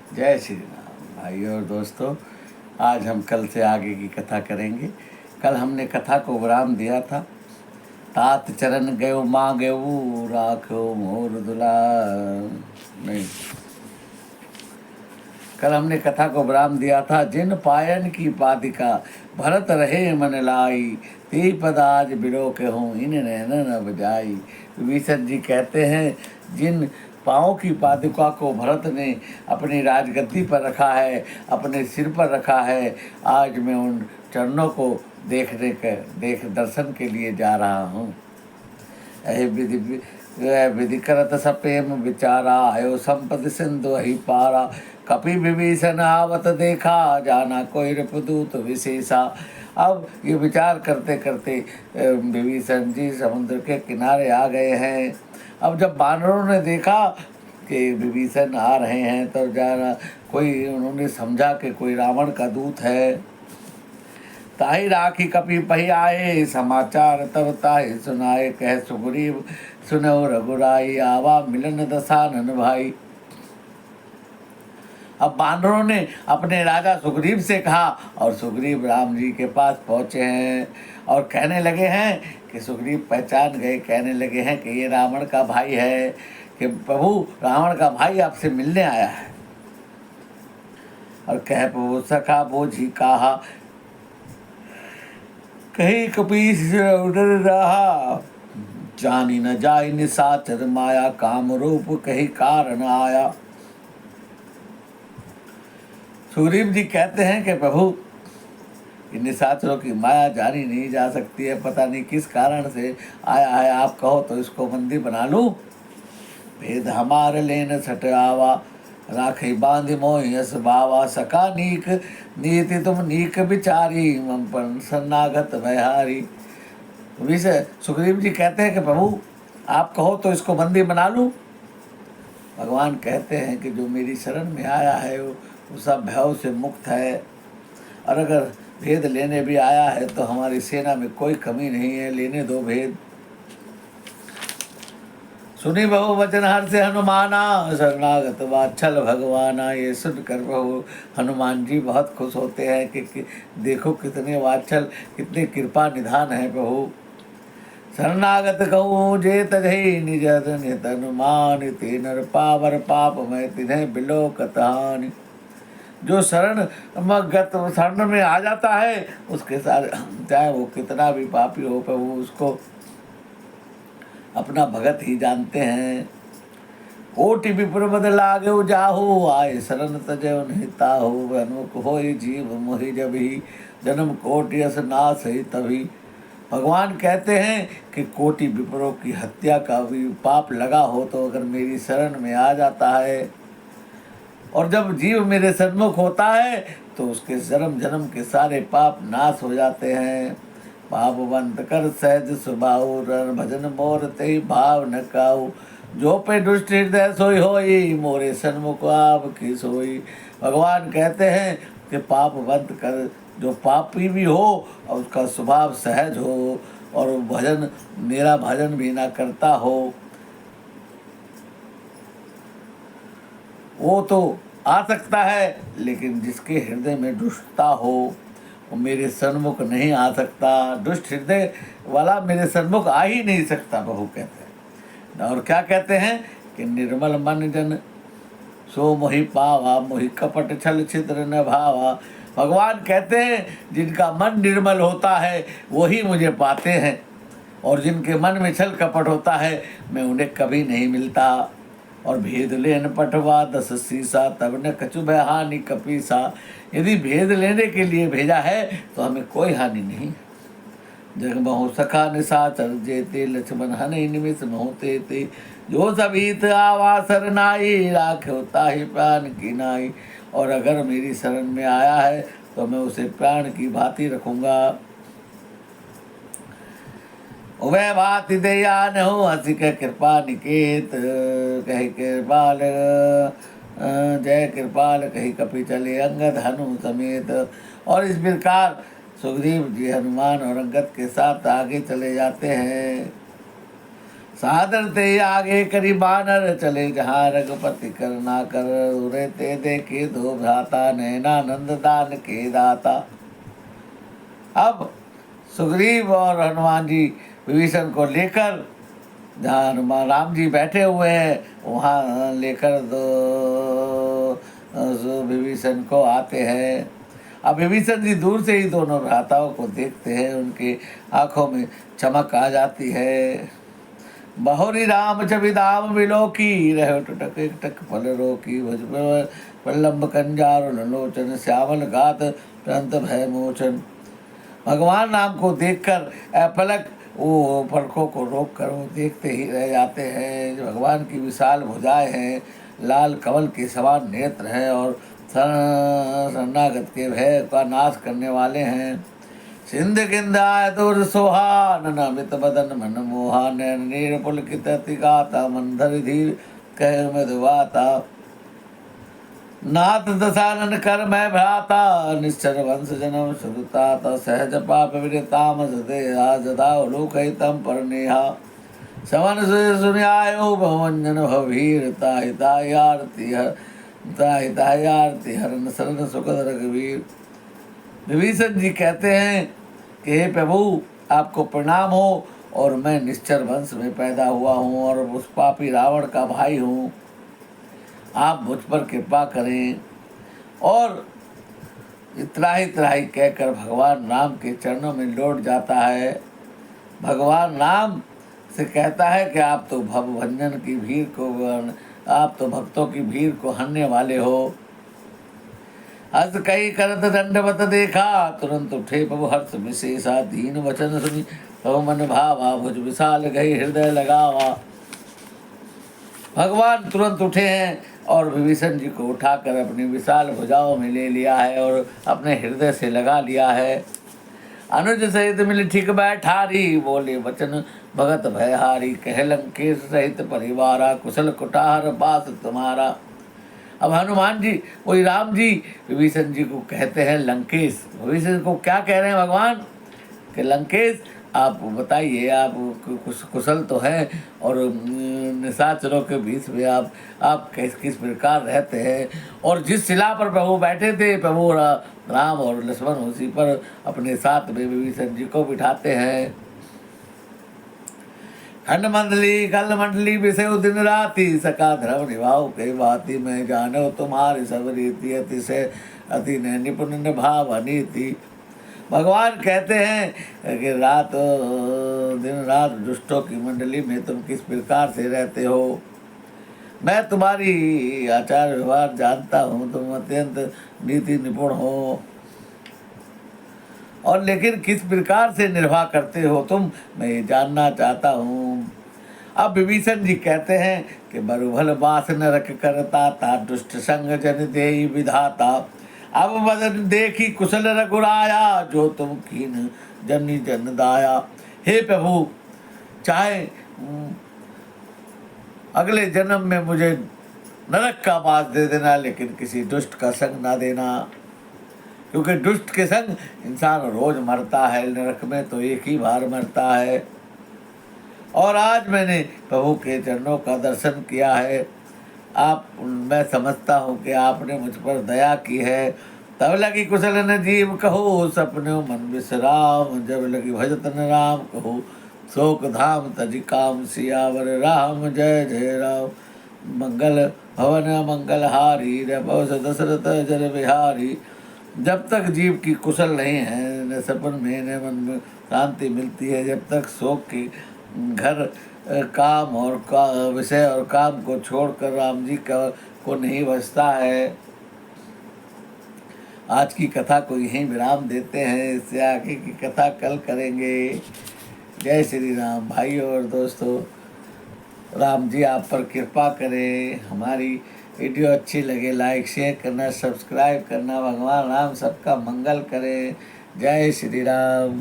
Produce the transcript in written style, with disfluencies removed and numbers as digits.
जय श्री राम भाइयों और दोस्तों। आज हम कल से आगे की कथा करेंगे। कल हमने कथा को विराम दिया था। तात चरण गयो माँ गयो राखो मोर दुलार। नहीं, कल हमने कथा को विराम दिया था। जिन पायन की पादिका भरत रहे मन लाई, ते पद आज बिरो के हूँ इन नैन न बजाई। विभीषण जी कहते हैं, जिन पाँव की पादुका को भरत ने अपनी राजगद्दी पर रखा है, अपने सिर पर रखा है, आज मैं उन चरणों को देख दर्शन के लिए जा रहा हूँ। विधि करत सपेम विचारा, आयो संपद सिंधु ही पारा। कपि विभीषण आवत देखा, जाना कोई रिपुदूत विशेषा। अब ये विचार करते करते विभीषण जी समुद्र के किनारे आ गए हैं। अब जब वानरों ने देखा कि विभीषण आ रहे हैं तो जाना कोई, उन्होंने समझा कि कोई रावण का दूत है। ताहि राखी कपि पही आए, समाचार तब ताहि सुनाए। कह सुग्रीव सुनो रघुराई, आवा मिलन दसानन भाई। अब बानरों ने अपने राजा सुग्रीव से कहा और सुग्रीव राम जी के पास पहुँचे हैं और कहने लगे हैं कि सुग्रीव पहचान गए, कहने लगे हैं कि ये रावण का भाई है, कि प्रभु रावण का भाई आपसे मिलने आया है। और कह प्रभु सखा बोझी कहा, कहीं कपीस उडर रहा। जानी न जाय निशाचर माया, काम रूप कहीं कारण आया। सुग्रीव जी कहते हैं कि प्रभु, इन निशाचरों की माया जानी नहीं जा सकती है, पता नहीं किस कारण से आया है, आप कहो तो इसको बंदी बना लूं। भेद हमारे लेन सट आवा, राखी बांध मोहि यस बावा। सका नीक नीति तुम नीक विचारी, मम पर शरणागत भयहारी। सुग्रीव जी कहते हैं कि प्रभु आप कहो तो इसको बंदी बना लूं। भगवान कहते हैं कि जो मेरी शरण में आया है वो सब भय से मुक्त है, और अगर भेद लेने भी आया है तो हमारी सेना में कोई कमी नहीं है, लेने दो भेद। सुनी बहु वचन हर से हनुमाना, शरणागत वात्सल भगवाना। ये सुनकर बहु हनुमान जी बहुत खुश होते हैं कि देखो कितने वात्सल, कितने कृपा निधान है प्रभु। शरणागत कहूँ जे तजहि निज नित हनुमान, ते नर पावर पाप मैं तिन्हें बिलो कतहानि। जो शरण में आ जाता है उसके साथ, चाहे वो कितना भी पापी हो, पर वो उसको अपना भगत ही जानते हैं। कोटि विप्र बद लागे जाहु, आए शरण तजय निहिताहु। हनुक होई जीव मोहि जबहि, जन्म कोटि अस नाश ही तभी। भगवान कहते हैं कि कोटि विप्रों की हत्या का भी पाप लगा हो तो अगर मेरी शरण में आ जाता है, और जब जीव मेरे सन्मुख होता है तो उसके जन्म जन्म के सारे पाप नाश हो जाते हैं। पापवंत कर सहज सुभाऊ, रण भजन मोर ते भाव न काऊ। जो पे दुष्ट हृदय सोई होई, मोरे सन्मुख आप की सोई। भगवान कहते हैं कि पापवंत कर, जो पापी भी हो और उसका स्वभाव सहज हो और भजन, मेरा भजन भी ना करता हो, वो तो आ सकता है, लेकिन जिसके हृदय में दुष्टता हो वो मेरे सन्मुख नहीं आ सकता। दुष्ट हृदय वाला मेरे सन्मुख आ ही नहीं सकता, बहु कहते हैं। और क्या कहते हैं कि निर्मल मन जन सो मोहि पावा, मोहि कपट छल छिद्र न भावा। भगवान कहते हैं जिनका मन निर्मल होता है वही मुझे पाते हैं, और जिनके मन में छल कपट होता है मैं उन्हें कभी नहीं मिलता। और भेद लेन पटवा 10 सीसा, तब न कछु भय हानि कपीसा। यदि भेद लेने के लिए भेजा है तो हमें कोई हानि नहीं। जगमोह सखा निशाचर जेते, लक्ष्मण हनि निमिष मोहते ते। जो सबीत आवा सरनाई, राखे ताहि प्राण की नाई। और अगर मेरी शरण में आया है तो मैं उसे प्राण की भांति रखूंगा। वह भांति दयान हो, हंसी के कृपा निकेत। कही कृपाल जय कृपाल, कही कपि चले अंगद हनु समेत। और इस प्रकार सुग्रीव जी हनुमान और अंगद के साथ आगे चले जाते हैं। सादर ते आगे करी बानर, चले जहाँ रघुपति कर ना कर। उरे ते देखे दो भ्राता, नैनानंद दान के दाता। अब सुग्रीव और हनुमान जी विभीषण को लेकर जहाँ हनुमान राम जी बैठे हुए हैं वहाँ लेकर विभीषण को आते हैं। अब विभीषण जी दूर से ही दोनों भ्राताओं को देखते हैं, उनकी आंखों में चमक आ जाती है। बहुरी राम छविदाम विलोकी, रहो टुटक एक टक फल रोकी। भुज पल्लम्ब कंजार लोचन, श्यामल गात तुरंत भय मोचन। भगवान राम को देखकर अपलक वो पलकों को रोक कर वो देखते ही रह जाते हैं। जो भगवान की विशाल भुजाएं हैं, लाल कमल के समान नेत्र हैं और शरणागत के भय का नाश करने वाले हैं। सिंध गिंधाय दूर सोहा, नमित बदन मन मोहा। नैन नीर पुलकित अति गाता, मंधर धीर कह मधुवाता। नाथ दशानन कर मैं भ्राता, निश्चर वंश जन्म सुरता। सहज पाप विरताम जदा लोक तम पर नेहा। सवन से सुन्यायो बहुवंजन भवीर, ताहितायारती हरन शरण सुखद रघुवीर। विभीषण जी कहते हैं कि हे प्रभु, आपको प्रणाम हो, और मैं निश्चर वंश में पैदा हुआ हूँ और उस पापी रावण का भाई हूँ। आप मुझ पर कृपा करें। और त्राही कहकर भगवान राम के चरणों में लौट जाता है। भगवान राम से कहता है कि आप तो भवभंजन की भीड़ को, आप तो भक्तों की भीड़ को हरने वाले हो। हर्ष कई करत दंडवत देखा, तुरंत उठे प्रभु हर्ष विशेषा। दीन वचन सुनी प्रभु मन भावा, भुज विशाल गई हृदय लगावा। भगवान तुरंत उठे हैं और विभीषण जी को उठाकर अपनी विशाल भुजाओं में ले लिया है और अपने हृदय से लगा लिया है। अनुज सहित मिल ठीक बैठारी, बोले वचन भगत भयहारी। कह लंकेश सहित परिवारा, कुशल कुटार बास तुम्हारा। अब हनुमान जी वही राम जी विभीषण जी को कहते हैं लंकेश। विभीषण को क्या कह रहे हैं भगवान कि लंकेश, आप बताइए, आप कुशल तो हैं और निशाचरों के बीच में आप किस प्रकार रहते हैं। और जिस शिला पर प्रभु बैठे थे, प्रभु राम और लक्ष्मण उसी पर अपने साथ में विभीषण जी को बिठाते हैं। खंड मंडली कल मंडली विषय दिन राति, सका धर्म निभाओ कई बाती। मैं जानो तुम्हारी सब रीति, अतिशय अति निपुण निभाव नीति। भगवान कहते हैं कि दिन रात दुष्टों की मंडली में तुम किस प्रकार से रहते हो। मैं तुम्हारी आचार व्यवहार जानता हूँ, तुम अत्यंत नीति निपुण हो, और लेकिन किस प्रकार से निर्वाह करते हो तुम, मैं ये जानना चाहता हूँ। अब विभीषण जी कहते हैं कि बरुभल बास नरक करता था, दुष्ट संग जन देई विधाता। अब बदन देखी कुशल रघुराया, जो तुम कीन जनी जन दाया। हे प्रभु, चाहे अगले जन्म में मुझे नरक का वास दे देना, लेकिन किसी दुष्ट का संग ना देना, क्योंकि दुष्ट के संग इंसान रोज मरता है। नरक में तो एक ही बार मरता है। और आज मैंने प्रभु के चरणों का दर्शन किया है। मैं समझता हूँ कि आपने मुझ पर दया की है। तब लगी कुशल न जीव कहो, सपने मन विश्राम। जब लगी भजत न राम कहो, शोक धाम तजि काम। सियावर राम जय जय राम, मंगल भवन मंगल हारी। रघुवंश दशरथ जन बिहारी। जब तक जीव की कुशल नहीं है, न सपन में न मन में शांति मिलती है। जब तक शोक की घर काम और विषय और काम को छोड़कर राम जी को नहीं बचता है। आज की कथा को यहीं विराम देते हैं, इससे आगे की कथा कल करेंगे। जय श्री राम। भाइयों और दोस्तों, राम जी आप पर कृपा करें। हमारी वीडियो अच्छी लगे लाइक शेयर करना, सब्सक्राइब करना। भगवान राम सबका मंगल करें। जय श्री राम।